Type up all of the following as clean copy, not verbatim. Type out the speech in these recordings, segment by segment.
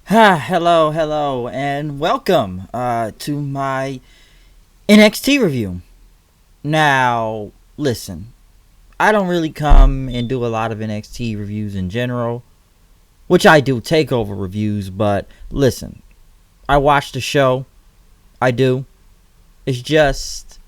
Hello, and welcome to my NXT review. Now, listen, I don't really come and do a lot of NXT reviews in general, which I do takeover reviews, but listen, I watch the show. I do. It's just,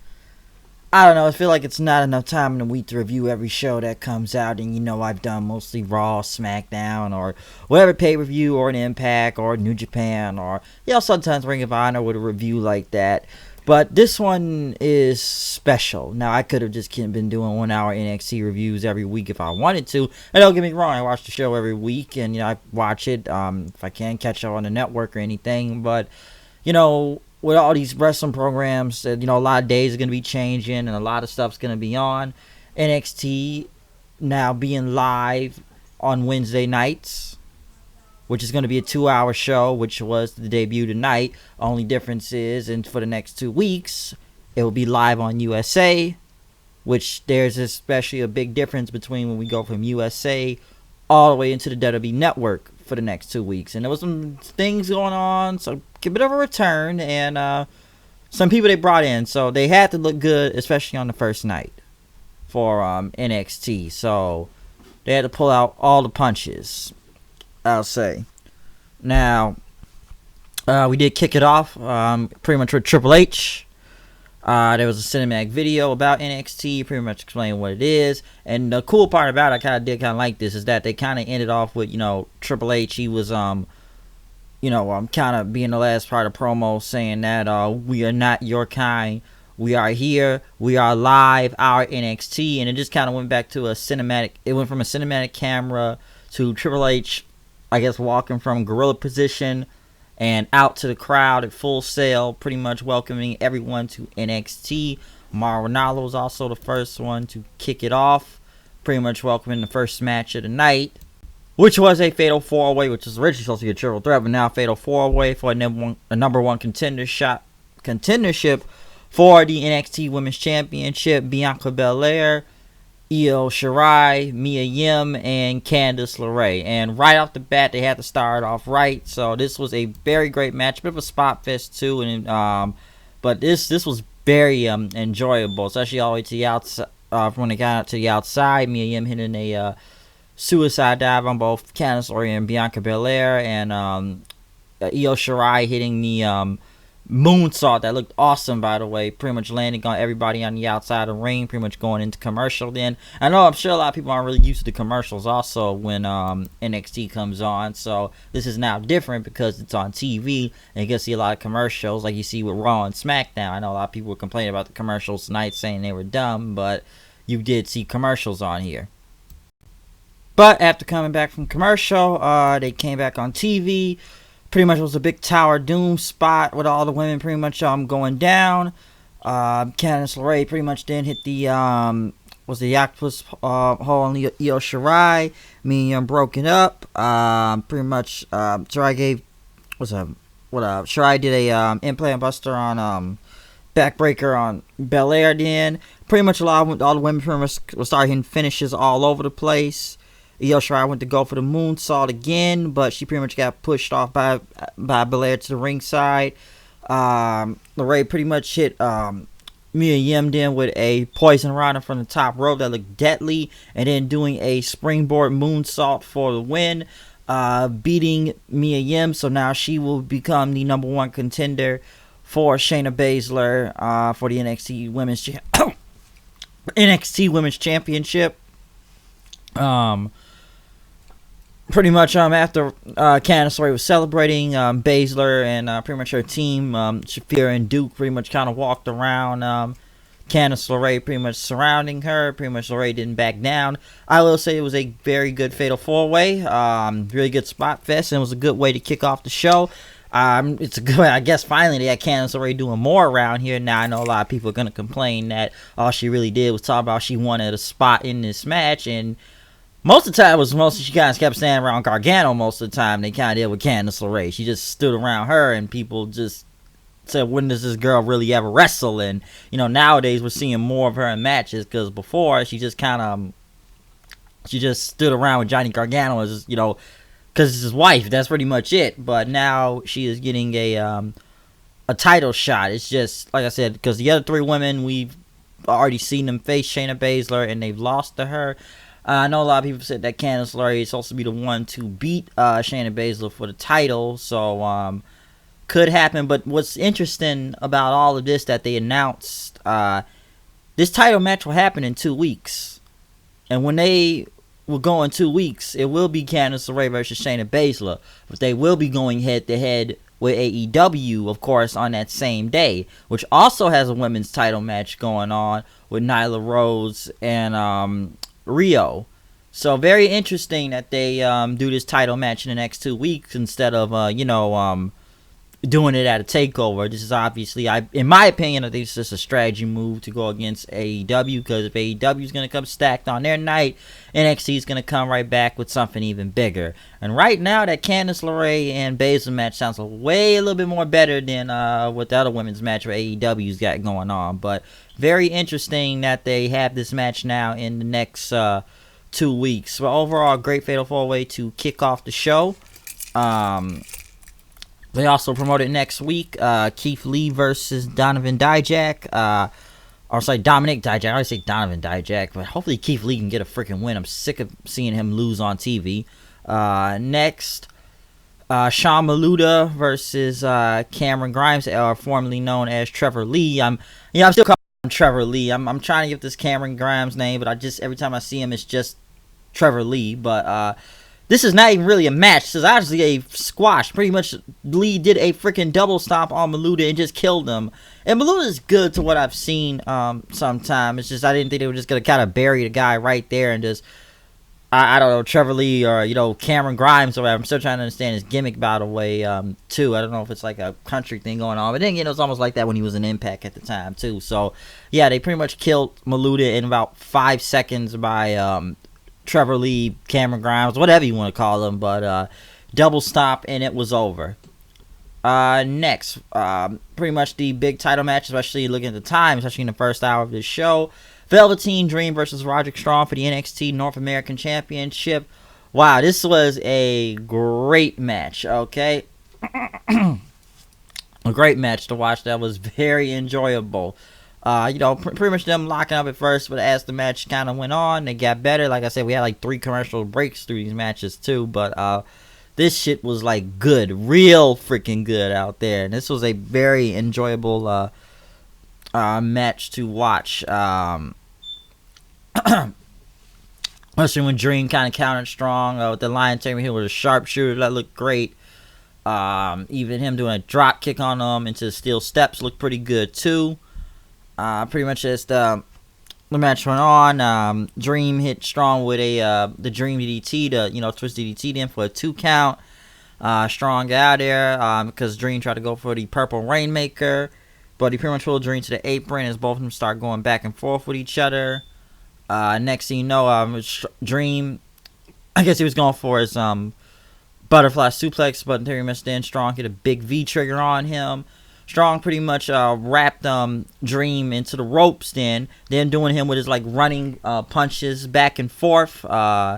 I don't know, I feel like it's not enough time in the week to review every show that comes out, and I've done mostly Raw, SmackDown, or whatever pay-per-view, or an Impact, or New Japan, or, sometimes Ring of Honor with a review like that. But this one is special. Now, I could have just been doing 1 hour NXT reviews every week if I wanted to. And don't get me wrong, I watch the show every week, and, I watch it if I can catch it on the network or anything. But, with all these wrestling programs, a lot of days are going to be changing and a lot of stuff's going to be on. NXT now being live on Wednesday nights, which is going to be a 2-hour show, which was the debut tonight. Only difference is, and for the next 2 weeks, it will be live on USA, which there's especially a big difference between when we go from USA all the way into the WWE Network for the next 2 weeks. And there was some things going on, so a bit of a return, and some people they brought in, so they had to look good, especially on the first night for NXT. So they had to pull out all the punches, I'll say. Now, we did kick it off pretty much with Triple H. There was a cinematic video about NXT, pretty much explaining what it is. And the cool part about it, I kind of like this, is that they kind of ended off with, Triple H. He was, kind of being the last part of promo, saying that we are not your kind. We are here. We are live. Our NXT. And it just kind of went back to a cinematic. It went from a cinematic camera to Triple H, I guess, walking from gorilla position and out to the crowd at Full Sail, pretty much welcoming everyone to NXT. Mauro Ranallo was also the first one to kick it off, pretty much welcoming the first match of the night, which was a Fatal 4-Way, which was originally supposed to be a triple threat, but now Fatal 4-Way for a number one contendership for the NXT Women's Championship. Bianca Belair, Io Shirai, Mia Yim, and Candice LeRae. And right off the bat, they had to start off right. So this was a very great match, bit of a spot fest too. And but this was very enjoyable, especially all the way to the outside. When they got out to the outside, Mia Yim hitting a suicide dive on both Candice LeRae and Bianca Belair, and Io Shirai hitting the moonsault that looked awesome, by the way, pretty much landing on everybody on the outside of the ring, pretty much going into commercial. Then I'm sure a lot of people aren't really used to the commercials also when NXT comes on, so this is now different because it's on TV and you can see a lot of commercials like you see with Raw and SmackDown. I know a lot of people were complaining about the commercials tonight, saying they were dumb, but you did see commercials on here. But after coming back from commercial, they came back on TV. Pretty much was a big Tower Doom spot with all the women pretty much going down. Candice LeRae pretty much then hit the was the octopus hole on Io Shirai. Medium broken up. Pretty much Shirai gave Shirai did a implant buster on backbreaker on Belair. Then pretty much all the women pretty much was starting hitting finishes all over the place. Io Shirai went to go for the moonsault again, but she pretty much got pushed off by Belair to the ringside. LeRae pretty much hit Mia Yim then with a poison rana from the top rope that looked deadly, and then doing a springboard moonsault for the win, beating Mia Yim. So now she will become the number one contender for Shayna Baszler for the NXT Women's Championship. Pretty much after Candice LeRae was celebrating, Baszler and pretty much her team, Shafir and Duke, pretty much kind of walked around Candice LeRae, pretty much surrounding her. Pretty much LeRae didn't back down. I will say it was a very good Fatal 4-Way, really good spot fest, and it was a good way to kick off the show. It's a good, I guess finally they had Candice LeRae doing more around here. Now I know a lot of people are going to complain that all she really did was talk about she wanted a spot in this match, and most of the time she kind of kept standing around Gargano most of the time. They kind of did with Candice LeRae. She just stood around her, and people just said, when does this girl really ever wrestle? And, nowadays we're seeing more of her in matches, because before she just stood around with Johnny Gargano as, because it's his wife. That's pretty much it. But now she is getting a title shot. It's just like I said, because the other three women, we've already seen them face Shayna Baszler and they've lost to her. I know a lot of people said that Candice LeRae is supposed to be the one to beat Shayna Baszler for the title, so could happen. But what's interesting about all of this that they announced, this title match will happen in 2 weeks, and when they will go in 2 weeks, it will be Candice LeRae versus Shayna Baszler, but they will be going head to head with AEW, of course, on that same day, which also has a women's title match going on with Nyla Rose and Rio. So very interesting that they do this title match in the next 2 weeks instead of doing it at a takeover. This is obviously, in my opinion, I think it's just a strategy move to go against AEW, because if AEW is going to come stacked on their night, NXT is going to come right back with something even bigger. And right now, that Candice LeRae and Baszler match sounds a little bit more better than what the other women's match where AEW's got going on. But very interesting that they have this match now in the next 2 weeks. So overall, great Fatal 4-Way to kick off the show. They also promoted next week Keith Lee versus Donovan Dijak. Dominic Dijak. I always say Donovan Dijak, but hopefully Keith Lee can get a freaking win. I'm sick of seeing him lose on TV. Next, Sean Maluda versus Cameron Grimes, formerly known as Trevor Lee. I'm still calling him Trevor Lee. I'm trying to get this Cameron Grimes name, but every time I see him, it's just Trevor Lee. But this is not even really a match. This is actually a squash. Pretty much, Lee did a freaking double stomp on Maluda and just killed him. And Maluda is good to what I've seen sometime. It's just I didn't think they were just going to kind of bury the guy right there and just, I don't know, Trevor Lee or, Cameron Grimes or whatever. I'm still trying to understand his gimmick, by the way, too. I don't know if it's like a country thing going on. But then again, it was almost like that when he was in Impact at the time, too. So, yeah, they pretty much killed Maluda in about 5 seconds by Trevor Lee, Cameron Grimes, whatever you want to call them, but double stop and it was over. Next, pretty much the big title match, especially looking at the time, especially in the first hour of this show. Velveteen Dream versus Roderick Strong for the NXT North American Championship. Wow, this was a great match, okay? A great match to watch. That was very enjoyable. Pretty much them locking up at first, but as the match kind of went on, they got better. Like I said, we had like 3 commercial breaks through these matches too, but this shit was like good, real freaking good out there. And this was a very enjoyable match to watch. Especially when Dream kind of countered Strong with the Lion Tamer here with a sharpshooter that looked great. Even him doing a drop kick on him into the steel steps looked pretty good too. Pretty much just the match went on. Dream hit Strong with the Dream DDT, twist DDT in for a 2 count. Strong got out there because Dream tried to go for the Purple Rainmaker, but he pretty much pulled Dream to the apron as both of them start going back and forth with each other. Next thing you know, Dream, I guess he was going for his butterfly suplex, but pretty much then Strong hit a big V trigger on him. Strong pretty much wrapped Dream into the ropes, then doing him with his like running punches back and forth. Running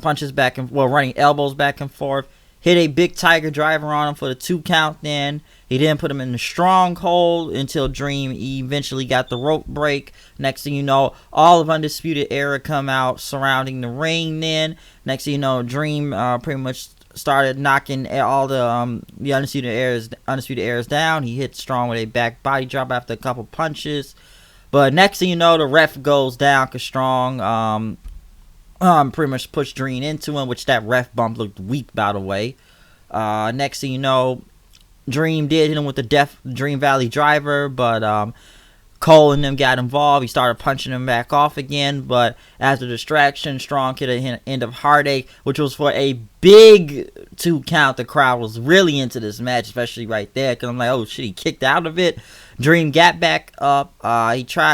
punches back and running elbows back and forth. Hit a big Tiger Driver on him for the 2 count. Then he didn't put him in the stronghold until Dream eventually got the rope break. Next thing you know, all of Undisputed Era come out surrounding the ring. Then next thing you know, Dream pretty much started knocking all the Undisputed Eras down. He hit Strong with a back body drop after a couple punches. But next thing you know, the ref goes down because Strong pretty much pushed Dream into him, which that ref bump looked weak, by the way. Next thing you know, Dream did hit him with the Dream Valley Driver, but Cole and them got involved. He started punching him back off again, but after distraction, Strong hit an end of Heartache, which was for a big 2 count. The crowd was really into this match, especially right there, because I'm like, oh shit, he kicked out of it. Dream got back up.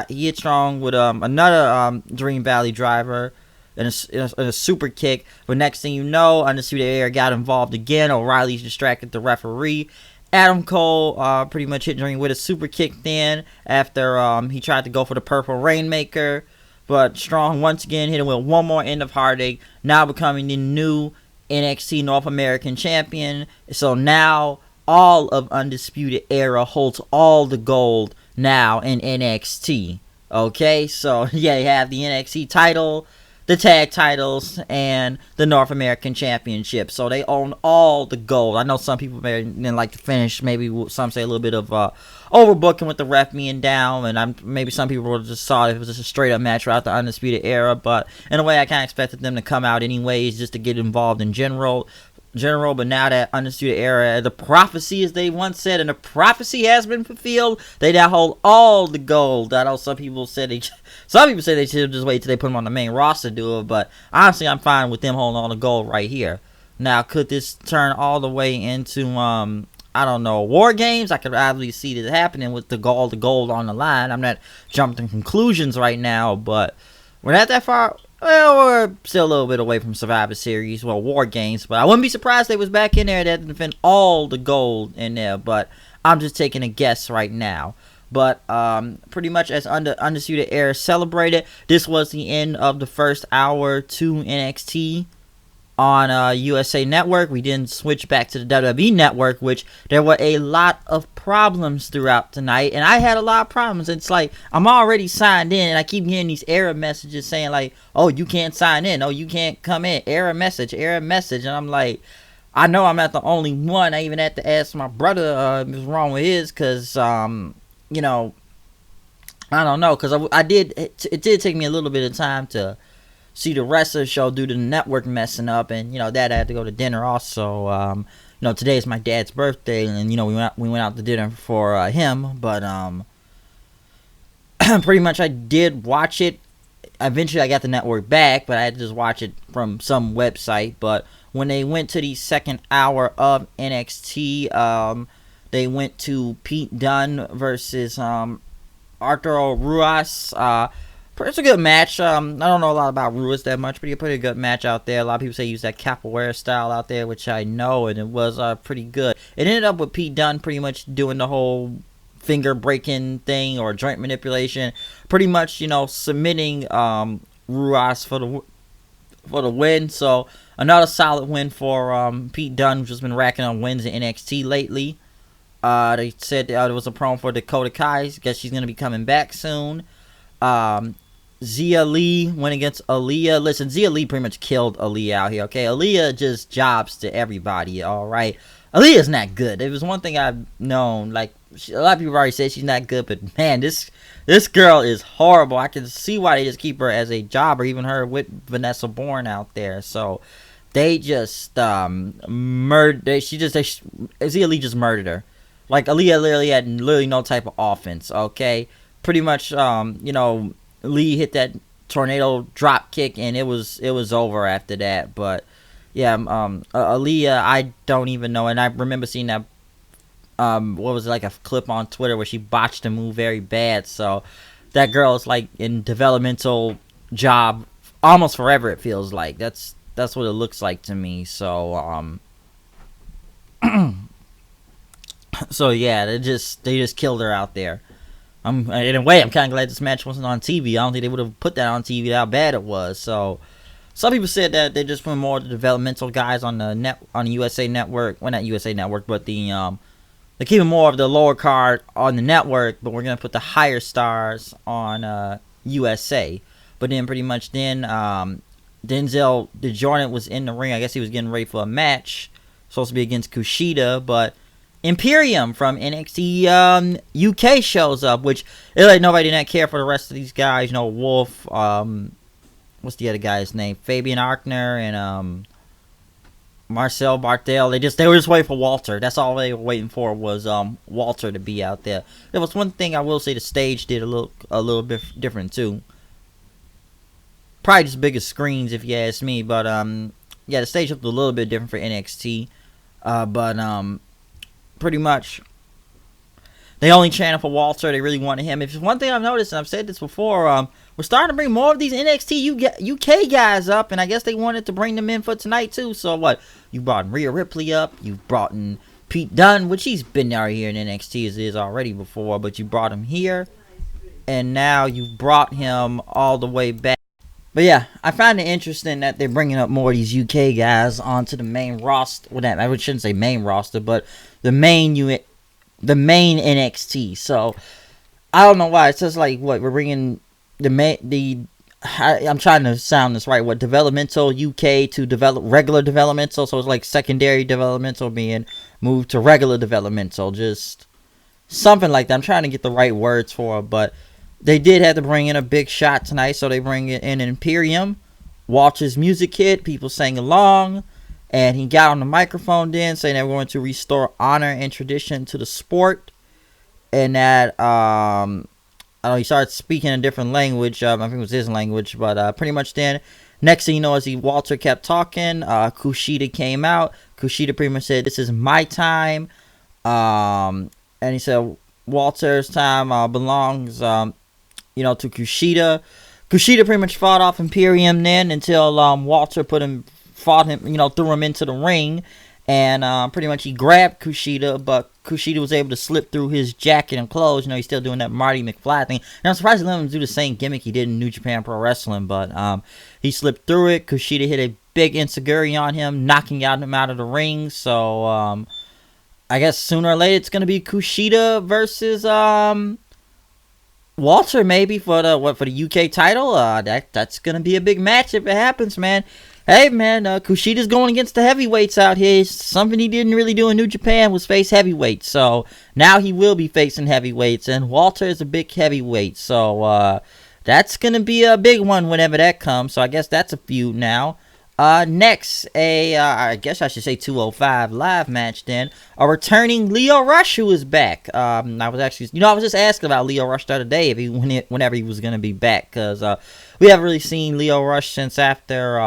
He hit Strong with another Dream Valley Driver and a super kick. But next thing you know, Undisputed Era got involved again. O'Reilly's distracted the referee. Adam Cole pretty much hit Dream with a super kick then after he tried to go for the Purple Rainmaker. But Strong once again hit him with one more end of heartache, now becoming the new NXT North American champion. So now all of Undisputed Era holds all the gold now in NXT. Okay, so yeah, you have the NXT title, the tag titles, and the North American Championship. So they own all the gold. I know some people may didn't like the finish. Maybe some say a little bit of overbooking with the ref being down, and maybe some people would just saw it was just a straight up match throughout the Undisputed Era. But in a way, I kind of expected them to come out anyways, just to get involved in general. But now that Undisputed Era, the prophecy, as they once said, and the prophecy has been fulfilled, they now hold all the gold. I know some people said they should just wait till they put them on the main roster to do it, but honestly, I'm fine with them holding all the gold right here. Now, could this turn all the way into I don't know, War Games? I could obviously see this happening with the gold on the line. I'm not jumping to conclusions right now, but we're not that far. Well, we're still a little bit away from Survivor Series, well, War Games, but I wouldn't be surprised if they was back in there to defend all the gold in there, but I'm just taking a guess right now. But pretty much as Undisputed Era celebrated, this was the end of the first hour to NXT on USA Network. We didn't switch back to the WWE Network, which there were a lot of problems throughout tonight, and I had a lot of problems. It's like I'm already signed in, and I keep getting these error messages saying like, "Oh, you can't sign in. Oh, you can't come in. Error message, and I'm like, I know I'm not the only one. I even had to ask my brother what's wrong with his, because you know, I don't know, because it did take me a little bit of time to see the rest of the show due to the network messing up, and Dad had to go to dinner also. Today is my dad's birthday, and we went out to dinner for him, but pretty much I did watch it. Eventually I got the network back, but I had to just watch it from some website. But when they went to the second hour of NXT, they went to Pete Dunne versus Arturo Ruas. It's a good match. I don't know a lot about Ruiz that much, but he put a good match out there. A lot of people say he used that capoeira style out there, which I know, and it was pretty good. It ended up with Pete Dunne pretty much doing the whole finger breaking thing or joint manipulation, pretty much submitting Ruiz for the win. So another solid win for Pete Dunne, who's just been racking on wins in NXT lately. They said there was a promo for Dakota Kai. Guess she's gonna be coming back soon. Zia Lee went against Aaliyah. Listen, Zia Lee pretty much killed Aaliyah out here, okay? Aaliyah just jobs to everybody, alright? Aaliyah's not good. It was one thing I've known. Like, a lot of people already said she's not good, but man, this girl is horrible. I can see why they just keep her as a jobber, even her with Vanessa Bourne out there. So, they just, murdered, Zia Lee just murdered her. Like, Aaliyah literally had no type of offense, okay? Pretty much, Lee hit that tornado drop kick, and it was over after that. But yeah, Aaliyah, I don't even know. And I remember seeing that what was it, like a clip on Twitter where she botched a move very bad. So that girl is like in developmental job almost forever. It feels like that's what it looks like to me. So so yeah, they just killed her out there. In a way, I'm kind of glad this match wasn't on TV. I don't think they would have put that on TV, how bad it was. So, some people said that they just put more of the developmental guys on the USA Network. Well, not USA Network, but they're keeping more of the lower card on the network, but we're gonna put the higher stars on USA. But then, pretty much, Denzel DeJournette was in the ring. I guess he was getting ready for a match, supposed to be against Kushida, but Imperium from NXT UK shows up, which nobody did not care for the rest of these guys. Wolf, what's the other guy's name? Fabian Archner and Marcel Barthel. They were just waiting for Walter. That's all they were waiting for was Walter to be out there. There was one thing I will say: the stage did a little bit different too. Probably just bigger screens if you ask me, but yeah, the stage looked a little bit different for NXT, but pretty much they only chanted for Walter. They really wanted him. If it's one thing I've noticed, and I've said this before, we're starting to bring more of these NXT UK guys up, and I guess they wanted to bring them in for tonight too. So what? You brought in Rhea Ripley up. You brought in Pete Dunne, which he's been out here in NXT as it is already before, but you brought him here. and now you brought him all the way back. But yeah, I find it interesting that they're bringing up more of these UK guys onto the main roster. Well, I shouldn't say main roster, but the main NXT. So I don't know why. It's just like, what, we're bringing I'm trying to sound this right. What, developmental UK to regular developmental? So it's like secondary developmental being moved to regular developmental. Just something like that. I'm trying to get the right words for it, but they did have to bring in a big shot tonight, so they bring in Imperium. Walter's music hit, people sang along, and he got on the microphone then saying they're going to restore honor and tradition to the sport, and that he started speaking a different language. I think it was his language, but pretty much then, next thing you know, as Walter kept talking, Kushida came out. Kushida pretty much said, "This is my time," and he said Walter's time belongs to Kushida. Kushida pretty much fought off Imperium then until Walter threw him into the ring, and pretty much he grabbed Kushida, but Kushida was able to slip through his jacket and clothes. He's still doing that Marty McFly thing. And I'm surprised they let him do the same gimmick he did in New Japan Pro Wrestling, but he slipped through it. Kushida hit a big enziguri on him, knocking him out of the ring. So I guess sooner or later it's going to be Kushida versus Walter, maybe for the UK title. That's gonna be a big match if it happens, man. Hey, man, Kushida's going against the heavyweights out here. Something he didn't really do in New Japan was face heavyweights, so now he will be facing heavyweights, and Walter is a big heavyweight, so that's gonna be a big one whenever that comes. So I guess that's a feud now. Next, I guess I should say 205 live match then. A returning Lio Rush, who is back. I was just asking about Lio Rush the other day whenever he was going to be back, because we haven't really seen Lio Rush since after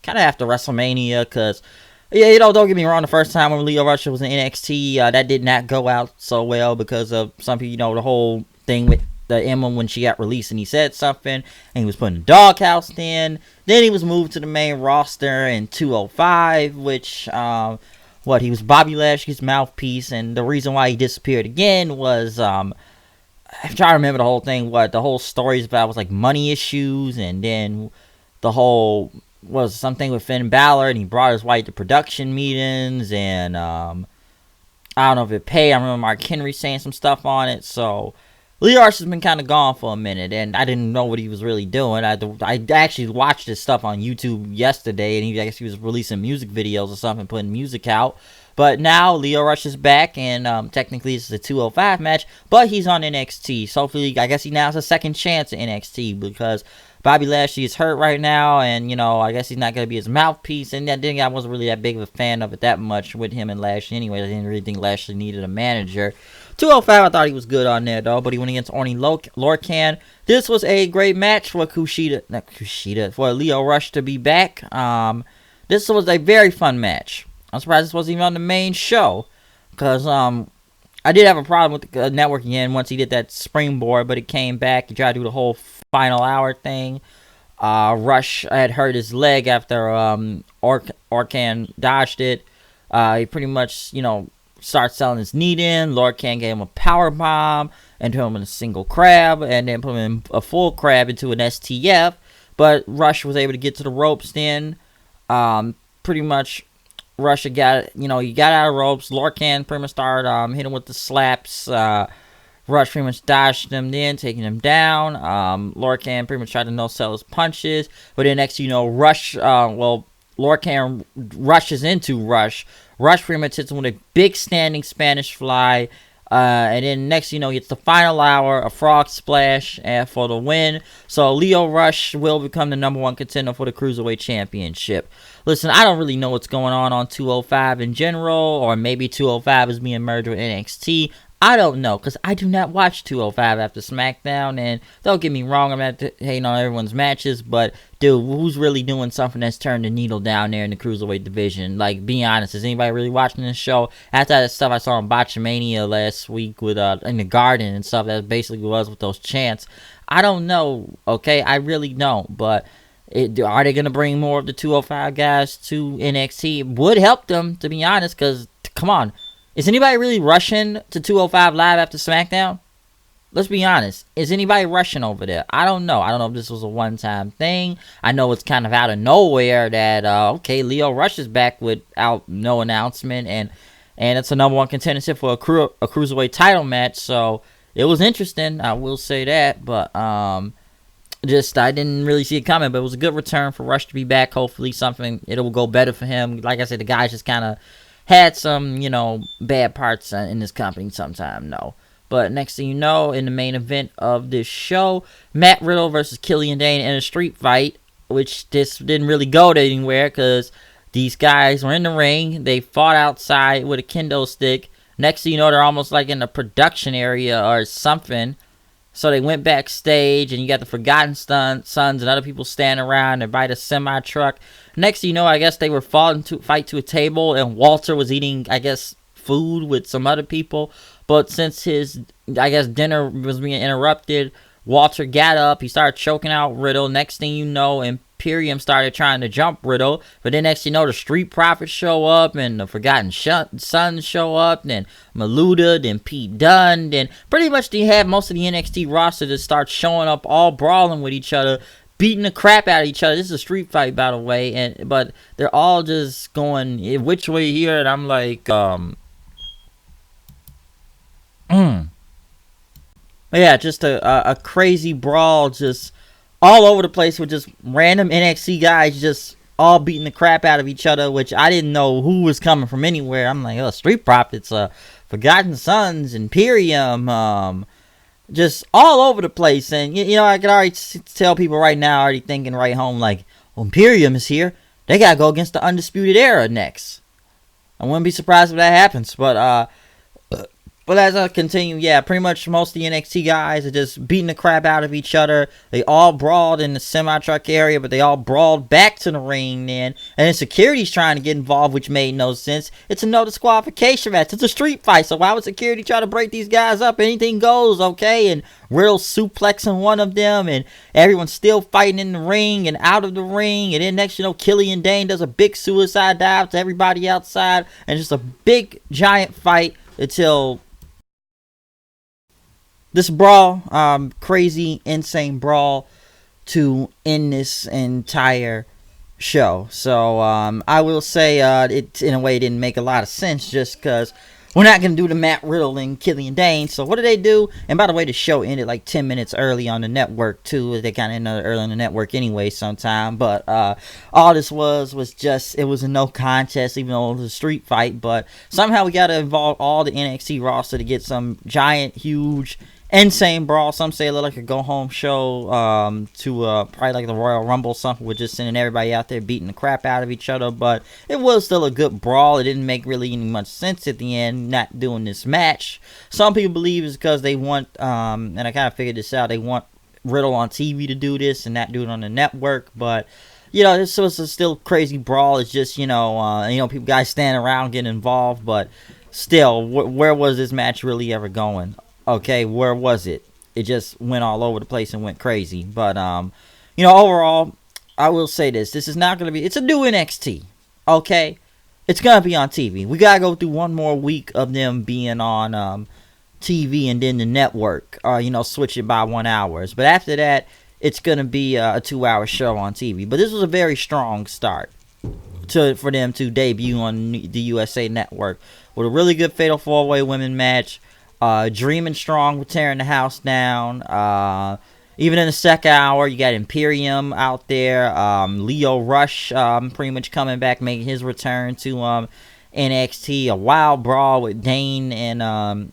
WrestleMania, because, yeah, don't get me wrong, the first time when Lio Rush was in NXT, that did not go out so well because of some people, the whole thing with the Emma when she got released and he said something and he was put in the doghouse then he was moved to the main roster in 205, which he was Bobby Lashley's mouthpiece, and the reason why he disappeared again was I'm trying to remember the whole thing. What the whole story's about was like money issues, and then the whole was something with Finn Balor, and he brought his wife to production meetings, and I don't know if it paid. I remember Mark Henry saying some stuff on it, so Lio Rush has been kind of gone for a minute, and I didn't know what he was really doing. I actually watched his stuff on YouTube yesterday, and I guess he was releasing music videos or something, putting music out. But now Lio Rush is back, and technically it's a 205 match, but he's on NXT. So hopefully, I guess he now has a second chance at NXT, because Bobby Lashley is hurt right now, and, I guess he's not going to be his mouthpiece, and I wasn't really that big of a fan of it that much with him and Lashley anyway. I didn't really think Lashley needed a manager. 205, I thought he was good on there, though, but he went against Orny Lorcan. This was a great match for for Lio Rush to be back. This was a very fun match. I'm surprised this wasn't even on the main show, because I did have a problem with the network again once he did that springboard, but it came back. He tried to do the whole final hour thing. Rush had hurt his leg after Lorcan dodged it. He pretty much, started selling his knee in. Lorcan gave him a power bomb and put him in a single crab, and then put him in a full crab into an STF. But Rush was able to get to the ropes then. Pretty much Rush got, he got out of ropes. Lorcan pretty much started hitting him with the slaps. Rush pretty much dodged him then, taking him down. Lorcan pretty much tried to no-sell his punches. But then next Lorcan rushes into Rush. Rush pretty much hits him with a big standing Spanish fly. And then next gets the final hour, a frog splash for the win. So Lio Rush will become the number one contender for the Cruiserweight Championship. Listen, I don't really know what's going on 205 in general, or maybe 205 is being merged with NXT. I don't know, because I do not watch 205 after SmackDown, and don't get me wrong, I'm not hating on everyone's matches, but, dude, who's really doing something that's turned the needle down there in the Cruiserweight division? Like, be honest, is anybody really watching this show? After that stuff I saw on Botchamania last week with, in the Garden and stuff, that basically was with those chants. I don't know, okay? I really don't, but are they going to bring more of the 205 guys to NXT? It would help them, to be honest, because, come on. Is anybody really rushing to 205 Live after SmackDown? let's be honest. Is anybody rushing over there? I don't know. I don't know if this was a one-time thing. I know it's kind of out of nowhere that okay, Lio Rush is back without no announcement, and it's a number one contendership for a cruiserweight title match. So it was interesting. I will say that, but just I didn't really see it coming. But it was a good return for Rush to be back. Hopefully, it'll go better for him. Like I said, the guys just kind of had some bad parts in this company sometime. No. But next thing you know, in the main event of this show, Matt Riddle versus Killian Dane in a street fight, which this didn't really go anywhere because these guys were in the ring. They fought outside with a kendo stick. Next thing you know, they're almost like in the production area or something. So they went backstage, and you got the Forgotten Sons and other people standing around. They're by the semi-truck. Next thing you know, I guess they were fight to a table, and Walter was eating, I guess, food with some other people. But since his, I guess, dinner was being interrupted, Walter got up. He started choking out Riddle. Next thing you know, Imperium started trying to jump Riddle. But then next thing you know, the Street Profits show up, and the Forgotten Sons show up, then Maluda, then Pete Dunne. Then pretty much they have most of the NXT roster to start showing up, all brawling with each other, beating the crap out of each other. This is a street fight, by the way, but they're all just going which way here, and I'm like, yeah, just a crazy brawl, just all over the place with just random NXT guys just all beating the crap out of each other, which I didn't know who was coming from anywhere. I'm like, oh, Street Profits, Forgotten Sons, Imperium, just all over the place. And, I can already tell people right now, already thinking right home, like, well, Imperium is here. They got to go against the Undisputed Era next. I wouldn't be surprised if that happens, but as I continue, yeah, pretty much most of the NXT guys are just beating the crap out of each other. They all brawled in the semi-truck area, but they all brawled back to the ring then. And then security's trying to get involved, which made no sense. It's a no disqualification match. It's a street fight, so why would security try to break these guys up? Anything goes, okay? And Riddle suplexing one of them, and everyone's still fighting in the ring and out of the ring. And then next, Killian Dane does a big suicide dive to everybody outside, and just a big, giant fight until this brawl, crazy, insane brawl to end this entire show. So, I will say, it in a way didn't make a lot of sense just because we're not going to do the Matt Riddle and Killian Dane. So, what did they do? And by the way, the show ended like 10 minutes early on the network, too. They kind of ended early on the network anyway sometime. But, all this was just, it was a no contest, even though it was a street fight. But somehow we got to involve all the NXT roster to get some giant, huge, insane brawl. Some say it looked like a go-home show to probably like the Royal Rumble, something with just sending everybody out there beating the crap out of each other. But it was still a good brawl. It didn't make really any much sense at the end, not doing this match. Some people believe it's because they want, and I kind of figured this out, they want Riddle on TV to do this and not do it on the network. But this was a still crazy brawl. It's just, people, guys standing around getting involved. But still, where was this match really ever going? Okay, where was it? It just went all over the place and went crazy. But, overall, I will say this. This is not going to be... It's a new NXT, okay? It's going to be on TV. We got to go through one more week of them being on TV and then the network. Switch it by 1 hour. But after that, it's going to be a 2-hour show on TV. But this was a very strong start for them to debut on the USA Network with a really good Fatal 4-Way Women match. Dreaming Strong with tearing the house down. Even in the second hour, you got Imperium out there. Lio Rush pretty much coming back, making his return to NXT. A wild brawl with Dane and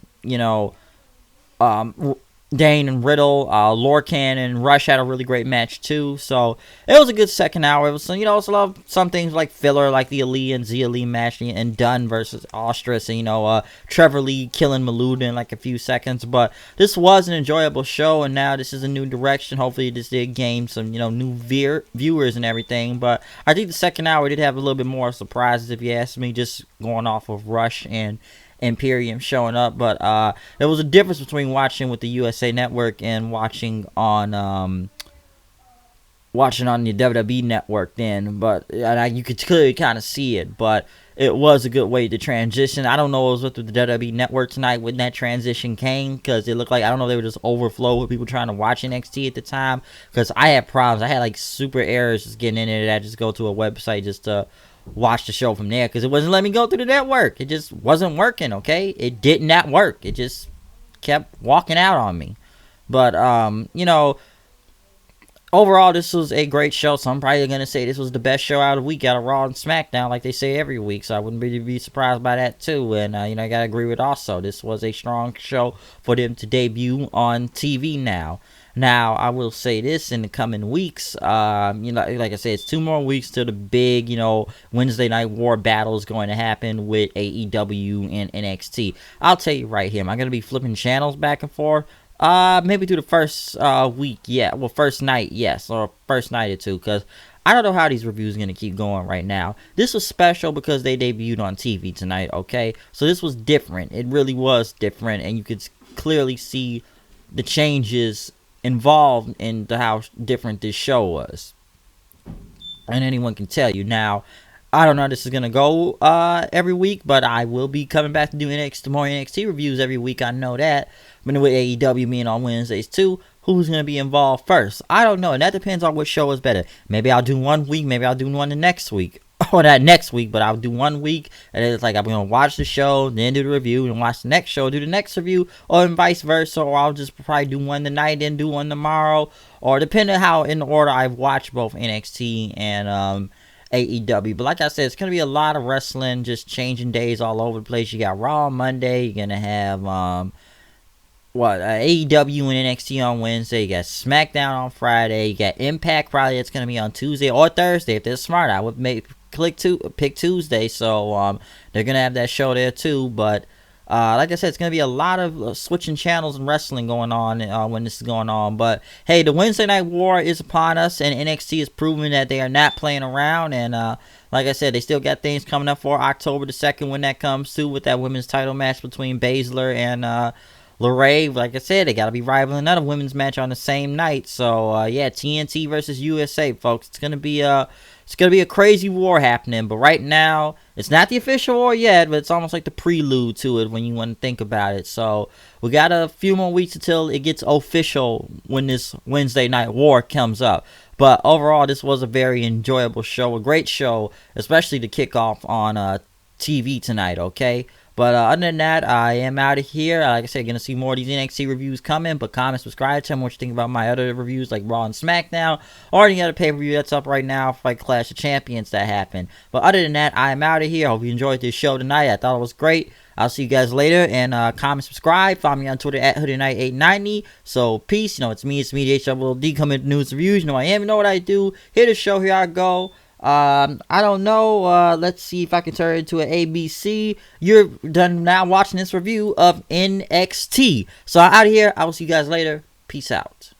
Dane and Riddle. Lorcan and Rush had a really great match too. So it was a good second hour. It was some things like filler, like the Ali and Zia Lee match and Dunn versus Ostrus, and Trevor Lee killing Maluda in like a few seconds. But this was an enjoyable show, and now this is a new direction. Hopefully this did gain some new viewers and everything. But I think the second hour did have a little bit more surprises, if you ask me, just going off of Rush and Imperium showing up. But there was a difference between watching with the USA Network and watching on watching on the WWE network then, but you could clearly kind of see it, but it was a good way to transition. I don't know what was with the WWE network tonight when that transition came, because it looked like, I don't know, they were just overflow with people trying to watch NXT at the time, because I had problems. I had like super errors just getting in there. I just go to a website just to watch the show from there, because it wasn't letting me go through the network. It just wasn't working, okay? It did not work. It just kept walking out on me. But, overall, this was a great show. So I'm probably going to say this was the best show out of the week out of Raw and SmackDown, like they say every week. So I wouldn't really be surprised by that, too. And, I got to agree with also. This was a strong show for them to debut on TV now. Now, I will say this in the coming weeks. Like I said, it's 2 more weeks till the big, Wednesday Night War battle is going to happen with AEW and NXT. I'll tell you right here, am I going to be flipping channels back and forth? Maybe through the first week, yeah. Well, first night, yes, or first night or two, because I don't know how these reviews are going to keep going right now. This was special because they debuted on TV tonight, okay? So this was different. It really was different, and you could clearly see the changes involved in how different this show was. And anyone can tell you. Now, I don't know how this is going to go every week, but I will be coming back to do more NXT reviews every week. I know that. But with AEW being on Wednesdays too, who's going to be involved first? I don't know. And that depends on which show is better. Maybe I'll do one week. Maybe I'll do one the next week. Or that next week, but I'll do 1 week. And it's like I'm going to watch the show, then do the review, and watch the next show, do the next review, or vice versa. Or I'll just probably do one tonight, then do one tomorrow. Or depending on how in the order I've watched both NXT and AEW. But like I said, it's going to be a lot of wrestling, just changing days all over the place. You got Raw on Monday. You're going to have AEW and NXT on Wednesday. You got SmackDown on Friday. You got Impact probably it's going to be on Tuesday or Thursday. If they're smart, I would pick Tuesday. So they're going to have that show there too. But like I said, it's going to be a lot of switching channels and wrestling going on when this is going on. But hey, the Wednesday Night War is upon us, and NXT is proving that they are not playing around. And like I said, they still got things coming up for October the 2nd when that comes through with that women's title match between Baszler and LeRae. Like I said, they got to be rivaling another women's match on the same night. So TNT versus USA, folks. It's gonna be a crazy war happening. But right now, it's not the official war yet, but it's almost like the prelude to it when you want to think about it. So we got a few more weeks until it gets official when this Wednesday Night War comes up. But overall, this was a very enjoyable show, a great show, especially to kick off on TV tonight. Okay. But other than that, I am out of here. Like I said, going to see more of these NXT reviews coming. But comment, subscribe, tell me what you think about my other reviews like Raw and SmackDown. Or any other pay-per-view that's up right now for like Clash of Champions that happened. But other than that, I am out of here. Hope you enjoyed this show tonight. I thought it was great. I'll see you guys later. And comment, subscribe. Follow me on Twitter at HoodieKnight890. So peace. It's me, the HWD coming to news reviews. I am. You know what I do. Here the show. Here I go. I don't know. Let's see if I can turn it into an ABC. You're done now watching this review of NXT. So I'm out of here. I will see you guys later. Peace out.